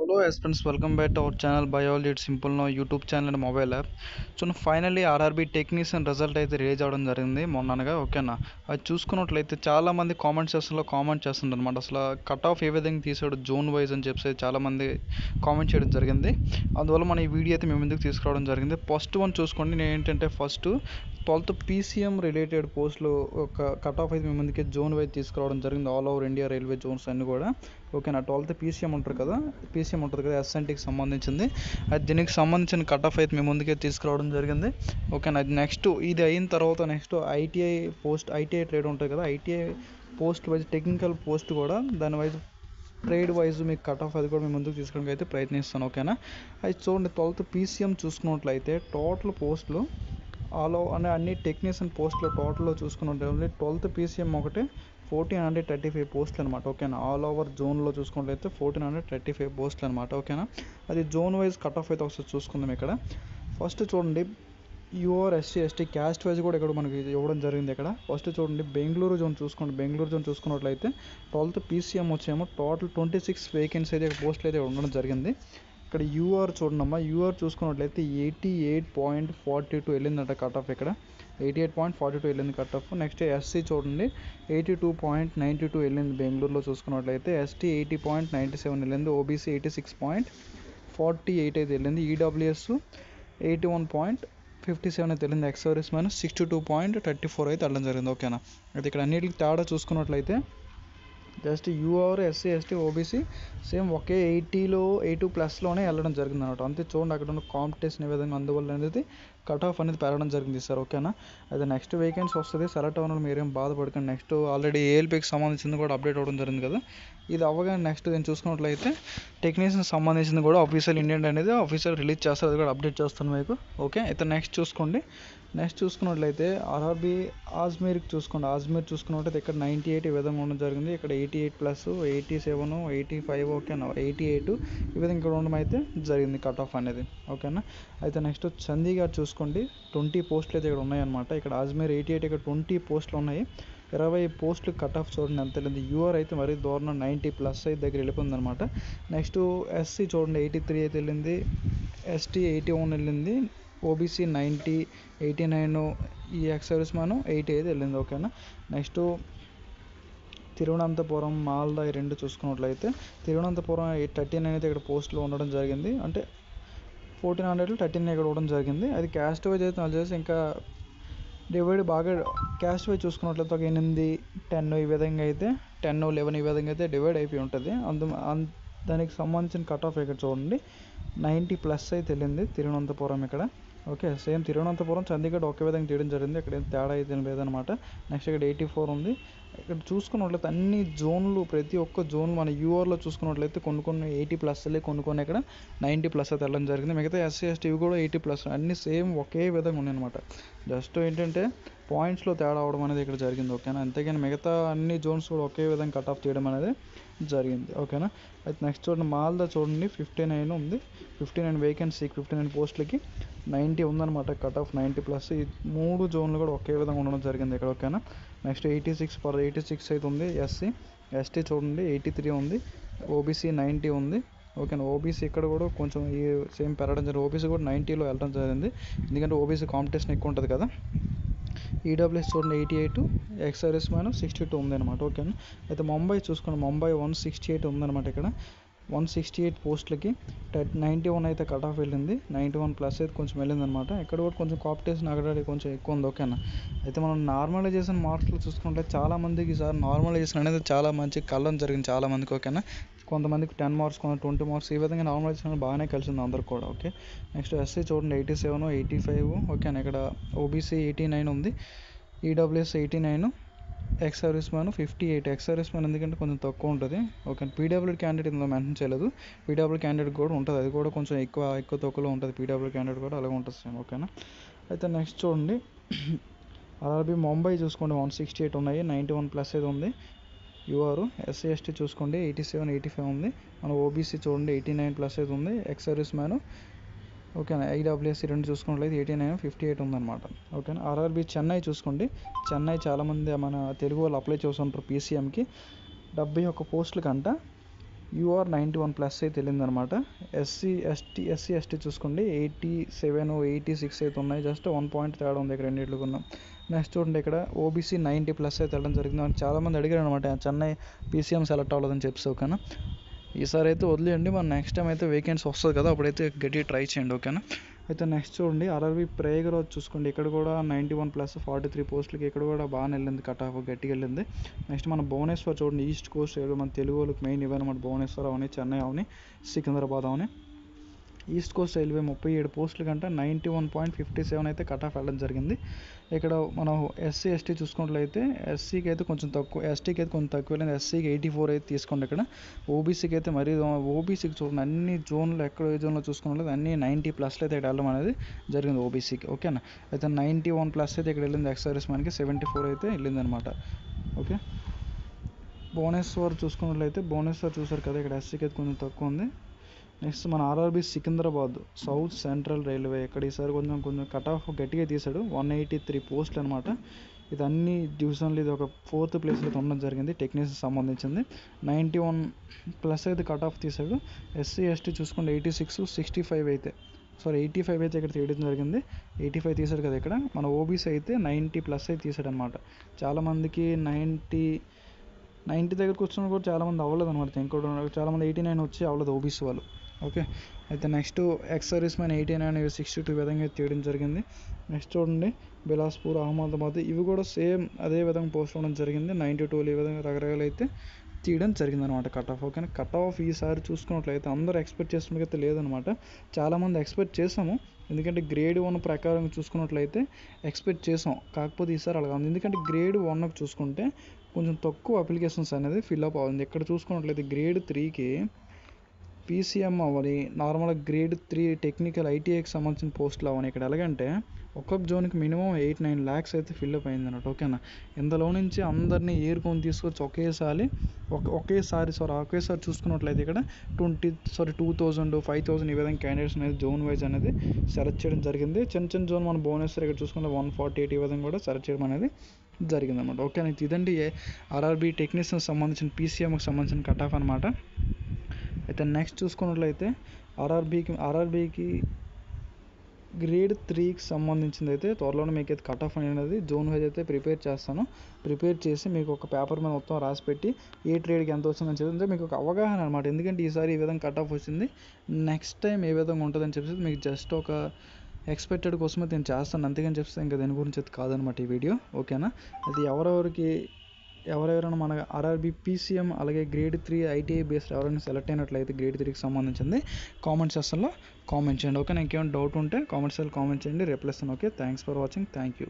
Hello, as friends, welcome back to our channel Biology It's Simple Now YouTube channel and mobile app. So finally RRB technician result అయితే release అవ్వడం జరిగింది మొన్ననగా. ఓకేనా, అది చూసుకున్నట్లయితే చాలామంది comment సెక్షన్లో కామెంట్ చేస్తుంటారు అనమాట. అసలు కట్ ఆఫ్ ఏ విధంగా తీసాడు జోన్ వైజ్ అని చెప్పి చాలామంది కామెంట్ చేయడం జరిగింది. అందువల్ల మన ఈ వీడియో అయితే మేము ముందుకు తీసుకురావడం జరిగింది. ఫస్ట్ వన్ చూసుకోండి, నేను ఏంటంటే ఫస్ట్ 12th PCM రిలేటెడ్ పోస్టులు ఒక కట్ ఆఫ్ అయితే మేము ముందుకే జోన్ వైజ్ తీసుకురావడం జరిగింది. All over India railway Jones అన్నీ కూడా. ఓకేనా, 12th PCM ఉంటుంది కదా, ఎస్ఎన్టీకి సంబంధించింది. అది దీనికి సంబంధించిన కట్ ఆఫ్ అయితే మేము ముందుకే తీసుకురావడం జరిగింది. ఓకేనా, అది నెక్స్ట్ ఇది అయిన తర్వాత నెక్స్ట్ ఐటీఐ ట్రేడ్ ఉంటుంది కదా, ITI post wise technical post కూడా దాని వైజ్ ట్రేడ్ వైజ్ మీకు కట్ ఆఫ్ అది కూడా మేము ముందుకు తీసుకోవడానికి అయితే ప్రయత్నిస్తాను. ఓకేనా, అది చూడండి 12th PCM చూసుకున్నట్లయితే టోటల్ పోస్టులు అన్ని టెక్నీషియన్ పోస్టులు టోటల్లో చూసుకున్నట్లయితే 12th PCM ఒకటే 1435 పోస్టులు అనమాట. ఓకేనా, ఆల్ ఓవర్ జోన్లో చూసుకున్నట్లయితే 1435 పోస్టులు అనమాట. ఓకేనా, అది జోన్ వైజ్ కట్ ఆఫ్ అయితే ఒకసారి చూసుకుందాం. ఇక్కడ ఫస్ట్ చూడండి UR SC ST caste wise కూడా ఇక్కడ మనకి ఇవ్వడం జరిగింది. ఇక్కడ ఫస్ట్ చూడండి బెంగళూరు జోన్ చూసుకోండి. బెంగళూరు జోన్ చూసుకున్నట్లయితే 12th PCM వచ్చేమో టోటల్ 26 వేకెన్సీ అయితే పోస్టులు అయితే ఉండడం జరిగింది. ఇక్కడ యూఆర్ చూడండమ్మా, యూఆర్ చూసుకున్నట్లయితే 88.42 వెళ్ళిందట కట్ ఆఫ్. ఇక్కడ 88.42 వెళ్ళింది కట్ ఆఫ్. నెక్స్ట్ ఎస్సీ చూడండి 82.92 వెళ్ళింది బెంగళూరులో చూసుకున్నట్లయితే. ఎస్టీ 80.97 వెళ్ళింది. ఓబీసీ 86.48 అయితే వెళ్ళింది. ఈడబ్ల్యూఎస్ 81.57 అయితే వెళ్ళింది. ఎక్స్ సర్వీస్ మ్యాన్ 62.34 అయితే వెళ్ళడం జరిగింది. ఓకేనా, అయితే ఇక్కడ అన్నిటికి తేడా చూసుకున్నట్లయితే just UR SC ST OBC same ఒకే 82+లోనే వెళ్ళడం జరిగింది అనమాట. అంతే చూడండి అక్కడ ఉన్న కాంపిటీషన్ ఏ విధంగా అందువల్ల అనేది కట్ ఆఫ్ అనేది పెరగడం జరిగింది సార్. ఓకేనా, అయితే నెక్స్ట్ వేకెన్సీ వస్తుంది, సెలెక్ట్ అవ్వడం మీరేం బాధపడకండి. నెక్స్ట్ ఆల్రెడీ ఏఎల్పీకి సంబంధించింది కూడా అప్డేట్ అవ్వడం జరిగింది కదా, ఇది అవ్వగానే నెక్స్ట్ నేను చూసుకున్నట్లయితే టెక్నీషియన్ సంబంధించింది కూడా ఆఫీషియల్ ఇండియన్ అనేది ఆఫీషియల్ రిలీజ్ చేస్తారు, అది కూడా అప్డేట్ చేస్తాను మీకు. ఓకే, అయితే నెక్స్ట్ చూసుకున్నట్లయితే ఆర్ఆర్బీ అజ్మీర్కి చూసుకోండి. అజ్మీర్ చూసుకున్నట్లయితే ఇక్కడ 98 ఈ విధంగా ఉండడం జరిగింది. ఇక్కడ 88+, 87, 85, ఓకేనా 88 ఈ విధంగా ఇక్కడ ఉండడం అయితే జరిగింది కట్ ఆఫ్ అనేది. ఓకేనా, అయితే నెక్స్ట్ చండీగఢ్ చూసుకోండి 20 పోస్టులు అయితే ఇక్కడ ఉన్నాయన్నమాట. ఇక్కడ అజ్మీర్ 88, ఇక్కడ 20 పోస్టులు ఉన్నాయి. 20 పోస్టులు కట్ ఆఫ్ చూడండి ఎంత వెళ్ళింది. యూఆర్ అయితే మరీ దూరం 90+ అయితే దగ్గర వెళ్ళిపోయింది అనమాట. నెక్స్ట్ ఎస్సీ చూడండి 83 అయితే వెళ్ళింది. ఎస్టీ 81 వెళ్ళింది. ఓబీసీ 90, 89, ఈ ఎక్స్ సర్వీస్ మ్యాన్ 80 అయితే వెళ్ళింది. ఓకేనా, నెక్స్ట్ తిరువనంతపురం మాల్దా ఈ రెండు చూసుకున్నట్లయితే తిరువనంతపురం 39 అయితే ఇక్కడ పోస్టులో ఉండడం జరిగింది. అంటే 1400 13 ఇక్కడ ఉండడం జరిగింది. అది క్యాస్ట్ వైజ్ అయితే నాకు చేసి ఇంకా డివైడ్ బాగా క్యాస్ట్ వైజ్ చూసుకున్నట్లయితే ఒక 8, 10 ఈ విధంగా అయితే 10, 11 ఈ విధంగా అయితే డివైడ్ అయిపోయి ఉంటుంది. దానికి సంబంధించిన కట్ ఆఫ్ ఇక్కడ చూడండి 90+ అయితే వెళ్ళింది తిరువనంతపురం ఇక్కడ. ఓకే, సేమ్ తిరువనంతపురం చండీగఢ్ ఒకే విధంగా చేయడం జరిగింది, ఇక్కడ తేడా అయితే లేదనమాట. నెక్స్ట్ ఇక్కడ 84 ఉంది. ఇక్కడ చూసుకున్నట్లయితే అన్ని జోన్లు ప్రతి ఒక్క జోన్ మన యూఆర్లో చూసుకున్నట్లయితే కొన్ని 80+ వెళ్ళి కొన్ని ఇక్కడ 90+ అయితే వెళ్ళడం జరిగింది. మిగతా ఎస్సీ ఎస్టీ కూడా 80+, అన్నీ సేమ్ ఒకే విధంగా ఉన్నాయి అనమాట. జస్ట్ ఏంటంటే పాయింట్స్లో తేడా అవడం అనేది ఇక్కడ జరిగింది. ఓకేనా, అంతేగాని మిగతా అన్ని జోన్స్ కూడా ఒకే విధంగా కట్ ఆఫ్ చేయడం అనేది జరిగింది. ఓకేనా, అయితే నెక్స్ట్ చూడండి మాల్దా చూడండి 59 ఉంది. 59 వేకెన్సీకి 59 పోస్టులకి 90 ఉందన్నమాట కట్ ఆఫ్ 90+. ఈ 3 జోన్లు కూడా ఒకే విధంగా ఉండడం జరిగింది ఇక్కడ. ఓకేనా, నెక్స్ట్ 86 అయితే ఉంది. ఎస్టీ చూడండి 83 ఉంది. ఓబీసీ 90 ఉంది. ఓకేనా, ఓబీసీ ఇక్కడ కూడా కొంచెం ఈ సేమ్ పెరగడం జరిగింది. ఓబీసీ కూడా 90లో వెళ్ళడం జరిగింది, ఎందుకంటే ఓబీసీ కాంపిటీషన్ ఎక్కువ ఉంటుంది కదా. ఈడబ్ల్యూఎస్ చూడండి 88, ఎక్స్ సర్వీస్ మ్యాన్ 62 ఉందన్నమాట. ఓకేనా, అయితే ముంబై చూసుకోండి. ముంబై 168 ఉందన్నమాట. ఇక్కడ 168 పోస్టులకి 91 అయితే కట్ ఆఫ్ వెళ్ళింది. 91+ అయితే కొంచెం వెళ్ళిందనమాట. ఇక్కడ కూడా కొంచెం కాంపిటీషన్ అక్కడ కొంచెం ఎక్కువ ఉంది. ఓకేనా, అయితే మనం నార్మలైజేషన్ మార్క్స్లో చూసుకుంటే చాలామందికి ఈసారి నార్మలైజేషన్ అనేది చాలా మంచి కళ్ళం జరిగింది చాలామందికి. ఓకేనా, కొంతమందికి 10 మార్క్స్, కొంత 20 మార్క్స్ ఈ విధంగా నార్మలైజేషన్ బాగానే కలిసింది అందరికి కూడా. ఓకే, నెక్స్ట్ ఎస్సీ చూడండి 87, 85. ఓకేనా, ఇక్కడ ఓబీసీ 89 ఉంది. EWS 89, ex service man 58. Ex service man ఎందుకంటే కొంచెం తక్కువ ఉంటుంది. ఓకే, పీడబ్ల్యూడీ క్యాండిడేట్ ఇందులో మెన్షన్ చేయలేదు. పీడబ్ల్యూడీ క్యాండిడేట్ కూడా ఉంటుంది, అది కూడా కొంచెం ఎక్కువ తక్కువలో ఉంటుంది. పీడబ్ల్యూడీ క్యాండిడేట్ కూడా అలాగే ఉంటుంది సేమ్. ఓకేనా, అయితే నెక్స్ట్ చూడండి ఆర్ఆర్బీ ముంబై చూసుకోండి 168 ఉన్నాయి. 91+ అయితే ఉంది. యూఆర్ ఎస్సీ ఎస్టీ చూసుకోండి 87, 85 ఉంది. మన ఓబీసీ చూడండి 89+ అయితే ఉంది. ఎక్స్ సర్వీస్ మ్యాన్ ఓకేనా. ఈడబ్ల్యూఎస్ రెండు చూసుకున్నట్లయితే 89, 58 ఉందన్నమాట. ఓకేనా, ఆర్ఆర్బీ చెన్నై చూసుకోండి. చెన్నై చాలామంది మన తెలుగు వాళ్ళు అప్లై చేస్తుంటారు PCMకి. 71 పోస్టుల కంట యూఆర్ 91+ అయితే వెళ్ళిందనమాట. ఎస్సీ ఎస్టీ చూసుకోండి 87 86 అయితే ఉన్నాయి. జస్ట్ 1 పాయింట్ తేడా ఉంది ఇక్కడ రెండింటికి ఉన్న. నెక్స్ట్ చూడండి ఇక్కడ ఓబీసీ 90+ అయితే వెళ్ళడం జరిగింది. మనకి చాలామంది అడిగారు అనమాట చెన్నై పీసీఎం సెలెక్ట్ అవ్వలేదని చెప్పేసి. ఓకేనా, ఈసారి అయితే వదిలేయండి, మన నెక్స్ట్ టైం అయితే వేకెన్సీ వస్తుంది కదా, అప్పుడైతే గట్టి ట్రై చేయండి. ఓకేనా, అయితే నెక్స్ట్ చూడండి ఆర్ఆర్బీ ప్రయాగరాజ్ చూసుకోండి. ఇక్కడ కూడా 91+ 43 పోస్టులకి ఇక్కడ కూడా బాగానే వెళ్ళింది, కట్ ఆఫ్ గట్టిగా వెళ్ళింది. నెక్స్ట్ మన భువనేశ్వర్ చూడండి, ఈస్ట్ కోస్ట్ మన తెలుగు వాళ్ళకి మెయిన్ ఇవన్నమాట. భువనేశ్వర్ అవని, చెన్నై అవని, సికింద్రాబాద్ అవని. ఈస్ట్ కోస్ట్ రైల్వే 37 పోస్టుల కంటే 91.57 అయితే కట్ ఆఫ్ వెళ్ళడం జరిగింది. ఇక్కడ మనం ఎస్సీ ఎస్టీ చూసుకున్నట్లయితే ఎస్సీకి అయితే కొంచెం తక్కువ, ఎస్టీకి అయితే కొంచెం తక్కువ వెళ్ళింది. ఎస్సీకి 84 అయితే తీసుకోండి. ఇక్కడ ఓబీసీకి అయితే మరీ, ఓబీసీకి చూడండి అన్ని జోన్లు ఎక్కడ ఏ జోన్లో చూసుకున్నట్లయితే అన్ని 90+ అయితే ఇక్కడ వెళ్ళడం అనేది జరిగింది ఓబీసీకి. ఓకేనా, అయితే 91+ అయితే ఇక్కడ వెళ్ళింది. ఎక్సర్వీస్ మనకి 74 అయితే వెళ్ళింది అనమాట. ఓకే, భువనేశ్వర్ చూసుకున్నట్లయితే భువనేశ్వర్ చూసారు కదా, ఇక్కడ ఎస్సీకి అయితే కొంచెం తక్కువ ఉంది. నెక్స్ట్ మన RRB Secunderabad south central railway, ఇక్కడ ఈసారి కొంచెం కట్ ఆఫ్ గట్టిగా తీశాడు. 183 పోస్టులు అనమాట. ఇది అన్ని డివిజన్లు, ఇది ఒక 4th ప్లేస్లో అయితే ఉండడం జరిగింది. టెక్నీషియన్ సంబంధించింది 91+ అయితే కట్ ఆఫ్ తీశాడు. ఎస్సీ ఎస్టీ చూసుకుంటే 86 65 అయితే 85 అయితే ఇక్కడ తీయడం జరిగింది. 85 తీశాడు కదా ఇక్కడ. మన ఓబీసీ అయితే 90+ అయితే తీశాడు అనమాట. చాలామందికి 90 దగ్గరకు వచ్చినా కూడా చాలామంది అవ్వలేదు అనమాట. ఇంకోటి చాలామంది 89 వచ్చి అవ్వలేదు ఓబీసీ వాళ్ళు. ఓకే, అయితే నెక్స్ట్ ఎక్స్ సర్వీస్ మ్యాన్ 89 62 విధంగా తీయడం జరిగింది. నెక్స్ట్ చూడండి బిలాస్పూర్, అహ్మదాబాద్ ఇవి కూడా సేమ్ అదే విధంగా పోస్ట్ అవ్వడం జరిగింది. 92 ఈ విధంగా రకరకాలు అయితే తీయడం జరిగింది అనమాట కట్ ఆఫ్. ఓకేనా, కట్ ఆఫ్ ఈసారి చూసుకున్నట్లయితే అందరూ ఎక్స్పెక్ట్ చేసినట్లయితే లేదనమాట. చాలామంది ఎక్స్పెక్ట్ చేసాము, ఎందుకంటే గ్రేడ్ 1 ప్రకారం చూసుకున్నట్లయితే ఎక్స్పెక్ట్ చేసాం. కాకపోతే ఈసారి అలాగా ఉంది, ఎందుకంటే గ్రేడ్ 1 చూసుకుంటే కొంచెం తక్కువ అప్లికేషన్స్ అనేది ఫిల్అప్ అవ్వాలి. ఇక్కడ చూసుకున్నట్లయితే గ్రేడ్ 3కి పీసీఎం అవ్వాలి, నార్మల్గా గ్రేడ్ 3 టెక్నికల్ ఐటీఐకి సంబంధించిన పోస్టులు అవ్వని. ఇక్కడ ఎలాగంటే ఒక్కొక్క జోన్కి మినిమం 8-9 lakhs అయితే ఫిల్అప్ అయింది అన్నట్టు. ఓకేనా, ఇందులో నుంచి అందరినీ ఏరుకొని తీసుకొచ్చి ఒకేసారి చూసుకున్నట్లయితే ఇక్కడ 2000 5000 ఈ విధంగా క్యాండిడేట్స్ అనేది జోన్ వైజ్ అనేది సెలెక్ట్ చేయడం జరిగింది. చిన్న జోన్ మన భువనేశ్వర్ ఇక్కడ చూసుకుంటే 148 ఈ విధంగా కూడా సెలెక్ట్ చేయడం అనేది జరిగిందన్నమాట. ఓకేనా, ఇదండి ఆర్ఆర్బీ టెక్నీషియన్ సంబంధించిన పీసీఎంకి సంబంధించిన కట్ ఆఫ్ అనమాట. అయితే నెక్స్ట్ చూసుకున్నట్లయితే ఆర్ఆర్బీకి గ్రేడ్ 3కి సంబంధించింది అయితే త్వరలోనే మీకు అయితే కట్ ఆఫ్ అనేది జోన్ వైజ్ అయితే ప్రిపేర్ చేసి మీకు ఒక పేపర్ మీద మొత్తం రాసి పెట్టి ఏ ట్రేడ్కి ఎంత వచ్చిందని చెప్తే మీకు ఒక అవగాహన అనమాట. ఎందుకంటే ఈసారి ఈ విధంగా కట్ ఆఫ్ వచ్చింది, నెక్స్ట్ టైం ఏ విధంగా ఉంటుందని చెప్పేసి మీకు జస్ట్ ఒక ఎక్స్పెక్టెడ్ కోసమే నేను చేస్తాను, అంతేగాని చెప్తే ఇంకా దాని గురించి అయితే కాదనమాట ఈ వీడియో. ఓకేనా, అది ఎవరెవరైనా మన ఆర్ఆర్బీ పీసీఎం అలాగే గ్రేడ్ 3 ఐటీఐ బేస్డ్ ఎవరైనా సెలెక్ట్ అయినట్లయితే గ్రేడ్ 3కి సంబంధించింది కామెంట్ సెక్షన్లో కామెంట్ చేయండి. ఓకే, ఇంకేమైనా డౌట్ ఉంటే కామెంట్ చేయండి, రిప్లై ఇస్తాను. Okay, thanks for watching, thank you.